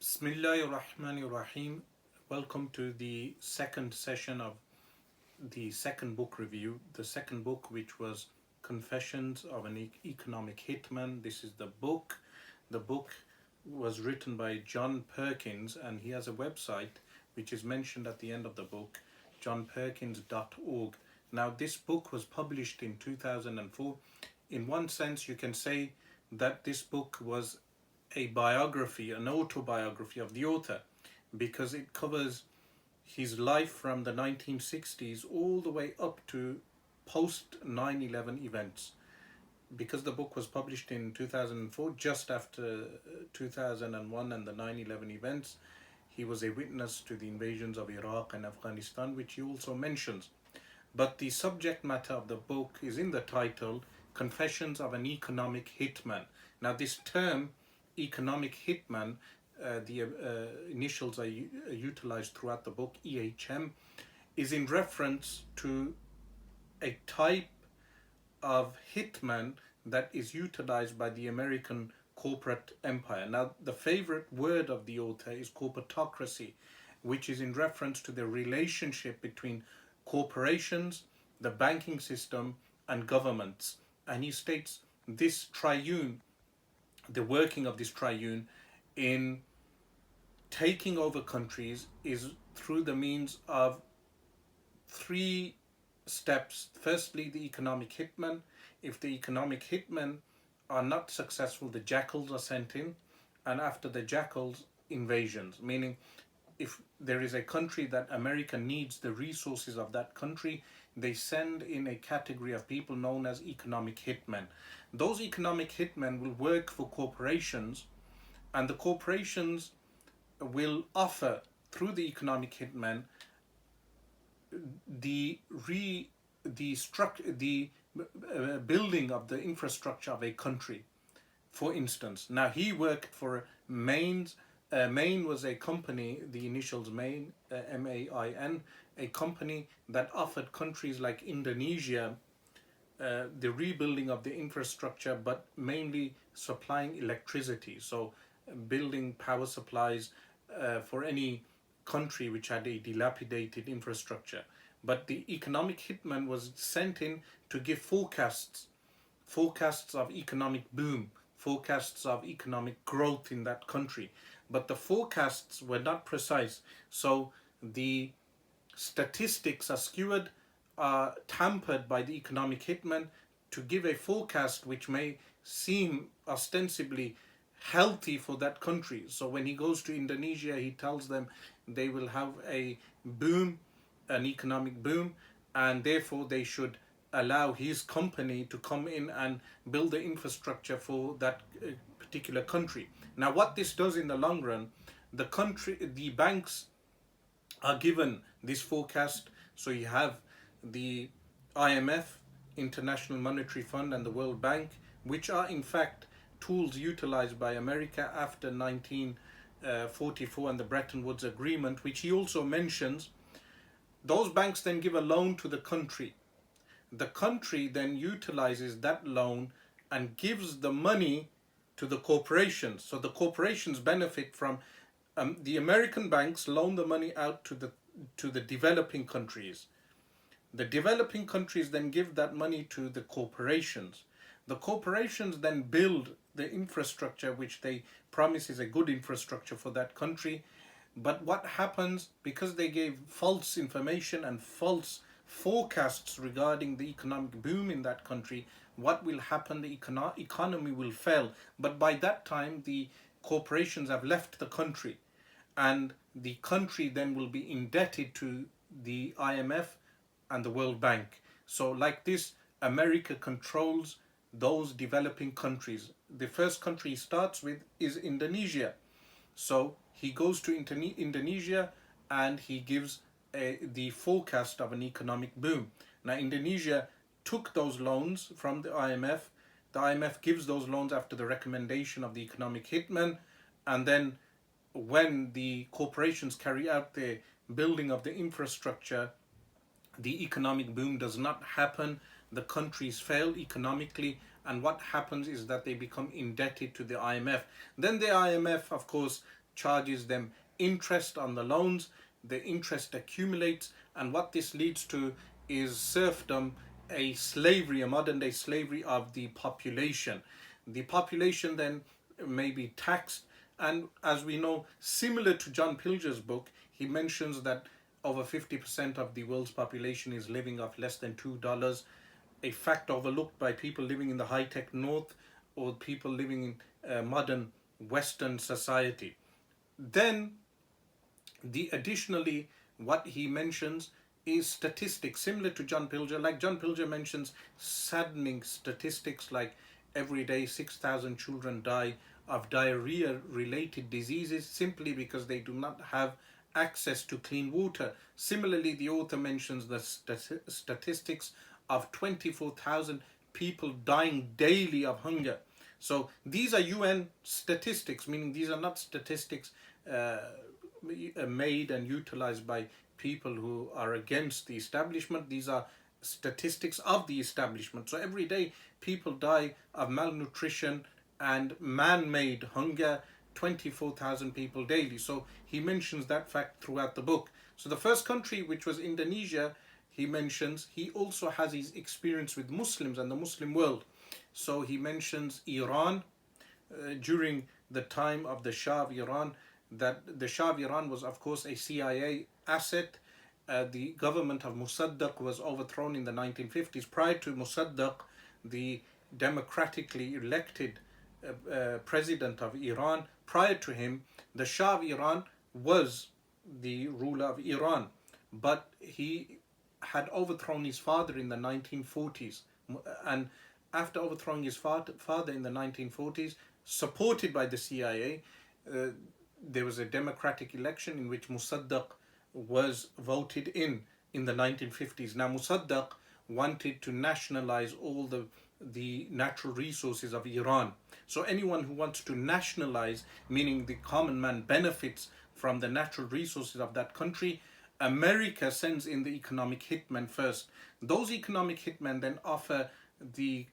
Bismillahirrahmanirrahim. Welcome to the second session of the second book review. The second book, which was Confessions of an Economic Hitman. This is the book. The book was written by John Perkins, and he has a website which is mentioned at the end of the book, johnperkins.org. Now, this book was published in 2004. In one sense, you can say that this book was a biography, an autobiography of the author, because it covers his life from the 1960s all the way up to post 9/11 events. Because the book was published in 2004, just after 2001 and the 9/11 events, he was a witness to the invasions of Iraq and Afghanistan, which he also mentions. But the subject matter of the book is in the title, Confessions of an Economic Hitman. Now, this term, economic hitman, the initials are utilized throughout the book, EHM, is in reference to a type of hitman that is utilized by the American corporate empire. Now, the favorite word of the author is corporatocracy, which is in reference to the relationship between corporations, the banking system, and governments. And he states this triune, the working of this triune in taking over countries is through the means of three steps. Firstly, the economic hitman. If the economic hitmen are not successful, the jackals are sent in, and after the jackals, invasions, meaning if there is a country that America needs the resources of that country, they send in a category of people known as economic hitmen. Those economic hitmen will work for corporations, and the corporations will offer through the economic hitmen the building of the infrastructure of a country. For instance, now he worked for Maine. Maine was a company, the initials Maine, MAIN, a company that offered countries like Indonesia the rebuilding of the infrastructure, but mainly supplying electricity. So building power supplies for any country which had a dilapidated infrastructure. But the economic hitman was sent in to give forecasts of economic boom, forecasts of economic growth in that country. But the forecasts were not precise. So the statistics are skewed, are tampered by the economic hitman to give a forecast which may seem ostensibly healthy for that country. So when he goes to Indonesia, he tells them they will have a boom, an economic boom, and therefore they should allow his company to come in and build the infrastructure for that particular country. Now, what this does in the long run, the banks are given this forecast. So you have the IMF, International Monetary Fund, and the World Bank, which are in fact tools utilized by America after 1944 and the Bretton Woods Agreement, which he also mentions. Those banks then give a loan to the country. The country then utilizes that loan and gives the money to the corporations. So the corporations benefit from the American banks loan the money out to the developing countries. The developing countries then give that money to the corporations. The corporations then build the infrastructure which they promise is a good infrastructure for that country. But what happens, because they gave false information and false forecasts regarding the economic boom in that country, what will happen? The economy will fail. But by that time, the corporations have left the country, and the country then will be indebted to the IMF and the World Bank. So like this, America controls those developing countries. The first country he starts with is Indonesia. So he goes to Indonesia and he gives the forecast of an economic boom. Now, Indonesia took those loans from the IMF. The IMF gives those loans after the recommendation of the economic hitman, and then when the corporations carry out the building of the infrastructure, the economic boom does not happen. The countries fail economically, and what happens is that they become indebted to the IMF. Then the IMF, of course, charges them interest on the loans. The interest accumulates, and what this leads to is serfdom, a slavery, a modern day slavery of the population. The population then may be taxed, and as we know, similar to John Pilger's book, he mentions that over 50% of the world's population is living off less than $2, a fact overlooked by people living in the high-tech north or people living in modern Western society. Then, additionally, what he mentions is statistics similar to John Pilger. Like John Pilger mentions saddening statistics like every day 6,000 children die of diarrhea-related diseases simply because they do not have access to clean water. Similarly, the author mentions the statistics of 24,000 people dying daily of hunger. So these are UN statistics, meaning these are not statistics made and utilized by people who are against the establishment. These are statistics of the establishment. So every day people die of malnutrition and man-made hunger, 24,000 people daily. So he mentions that fact throughout the book. So the first country, which was Indonesia, he mentions, he also has his experience with Muslims and the Muslim world. So he mentions Iran during the time of the Shah of Iran, that the Shah of Iran was of course a CIA asset. The government of Mossadegh was overthrown in the 1950s. Prior to Mossadegh, the democratically elected president of Iran, prior to him, the Shah of Iran was the ruler of Iran, but he had overthrown his father in the 1940s, and after overthrowing his father in the 1940s, supported by the CIA, there was a democratic election in which Mossadegh was voted in the 1950s. Now Mossadegh wanted to nationalize all the natural resources of Iran. So anyone who wants to nationalize, meaning the common man benefits from the natural resources of that country, America sends in the economic hitmen first. Those economic hitmen then offer the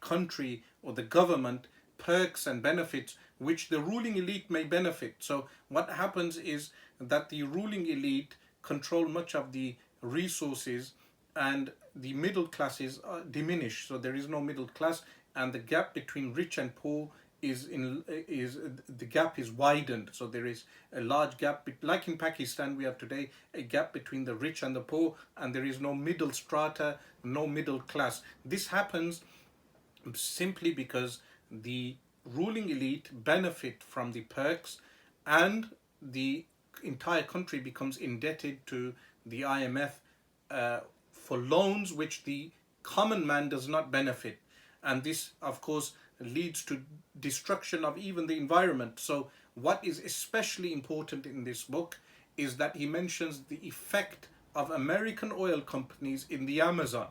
country or the government perks and benefits which the ruling elite may benefit. So what happens is that the ruling elite control much of the resources and the middle classes diminish. So there is no middle class, and the gap between rich and poor is widened. So there is a large gap, like in Pakistan we have today, a gap between the rich and the poor, and there is no middle strata, no middle class. This happens simply because the ruling elite benefit from the perks, and the entire country becomes indebted to the IMF for loans which the common man does not benefit. And this, of course, leads to destruction of even the environment. So what is especially important in this book is that he mentions the effect of American oil companies in the Amazon.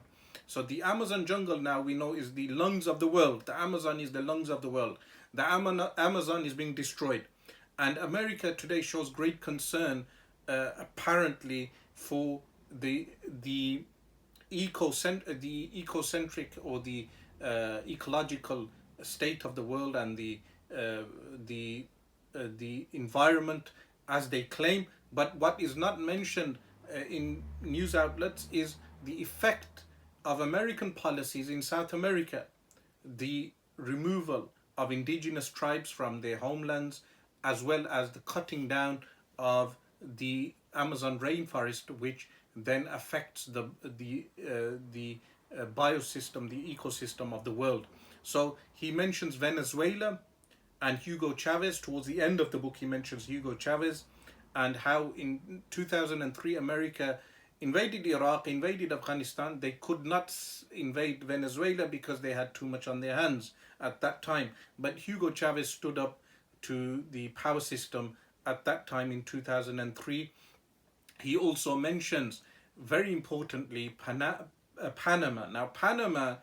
So the Amazon jungle now we know is the lungs of the world. The Amazon is the lungs of the world. The Amazon is being destroyed. And America today shows great concern apparently for the ecocentric or the ecological state of the world and the environment as they claim. But what is not mentioned in news outlets is the effect of American policies in South America, the removal of indigenous tribes from their homelands, as well as the cutting down of the Amazon rainforest, which then affects the biosystem, the ecosystem of the world. So he mentions Venezuela and Hugo Chavez. Towards the end of the book, he mentions Hugo Chavez and how in 2003 America invaded Iraq, invaded Afghanistan. They could not invade Venezuela because they had too much on their hands at that time. But Hugo Chavez stood up to the power system at that time in 2003. He also mentions, very importantly, Panama. Now, Panama,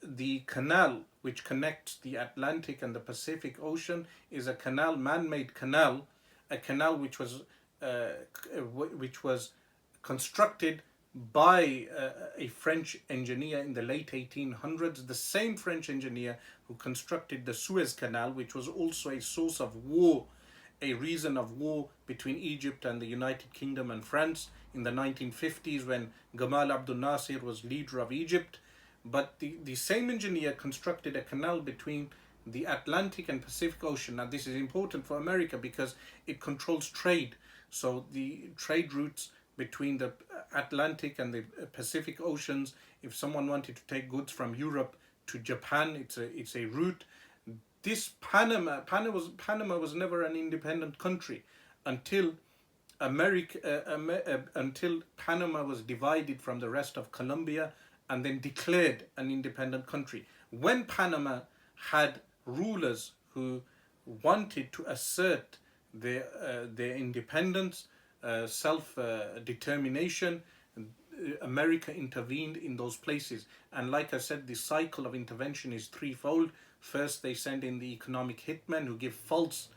the canal which connects the Atlantic and the Pacific Ocean, is a canal, man-made canal, a canal which was constructed by a French engineer in the late 1800s, the same French engineer who constructed the Suez Canal, which was also a source of war a reason of war between Egypt and the United Kingdom and France in the 1950s when Gamal Abdel Nasser was leader of Egypt. But the same engineer constructed a canal between the Atlantic and Pacific Ocean. Now this is important for America because it controls trade. So the trade routes between the Atlantic and the Pacific Oceans, if someone wanted to take goods from Europe to Japan, it's a route. This Panama was never an independent country until until Panama was divided from the rest of Colombia and then declared an independent country. When Panama had rulers who wanted to assert their independence, self-determination, America intervened in those places. And like I said, the cycle of intervention is threefold. First, they send in the economic hitmen who give false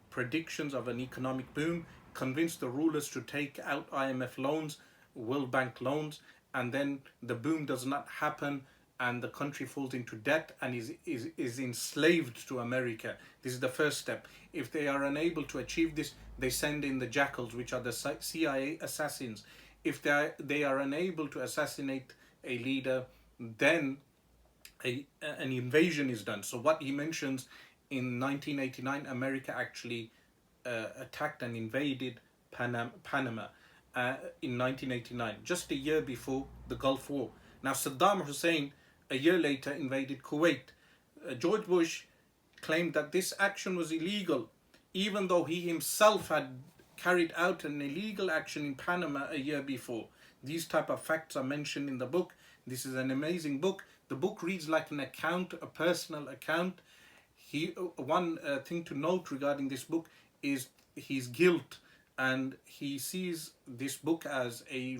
predictions of an economic boom, convince the rulers to take out IMF loans, World Bank loans, and then the boom does not happen and the country falls into debt and is enslaved to America. This is the first step. If they are unable to achieve this, they send in the jackals, which are the CIA assassins. If they are unable to assassinate a leader, then an invasion is done. So what he mentions in 1989, America actually attacked and invaded Panama in 1989, just a year before the Gulf War. Now Saddam Hussein, a year later, invaded Kuwait. George Bush claimed that this action was illegal, even though he himself had carried out an illegal action in Panama a year before. These type of facts are mentioned in the book. This is an amazing book. The book reads like an account, a personal account. One thing to note regarding this book is his guilt, and he sees this book as a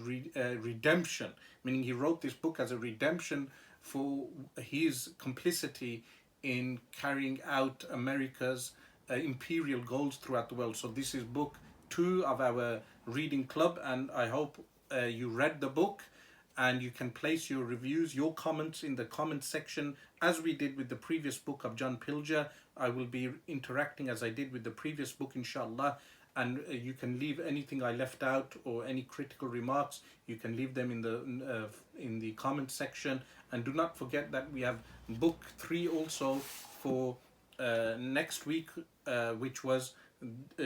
redemption, meaning he wrote this book as a redemption for his complicity in carrying out America's imperial goals throughout the world. So this is book 2 of our reading club, and I hope you read the book, and you can place your reviews, your comments in the comment section, as we did with the previous book of John Pilger. I will be interacting as I did with the previous book, inshallah, and you can leave anything I left out or any critical remarks. You can leave them in the comment section, and do not forget that we have book 3 also for next week, which was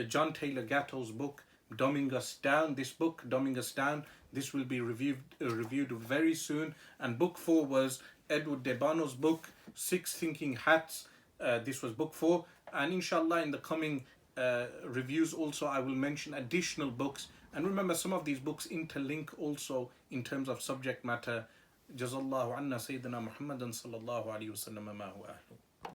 John Taylor Gatto's book, Dumbing Us Down. This book, Dumbing Us Down, this will be reviewed very soon. And book 4 was Edward Debano's book, 6 Thinking Hats. This was book 4. And inshallah, in the coming reviews also, I will mention additional books. And remember, some of these books interlink also in terms of subject matter. Jazallahu anna Sayyidina Muhammadan sallallahu alayhi wa sallam ma huwa ahlu.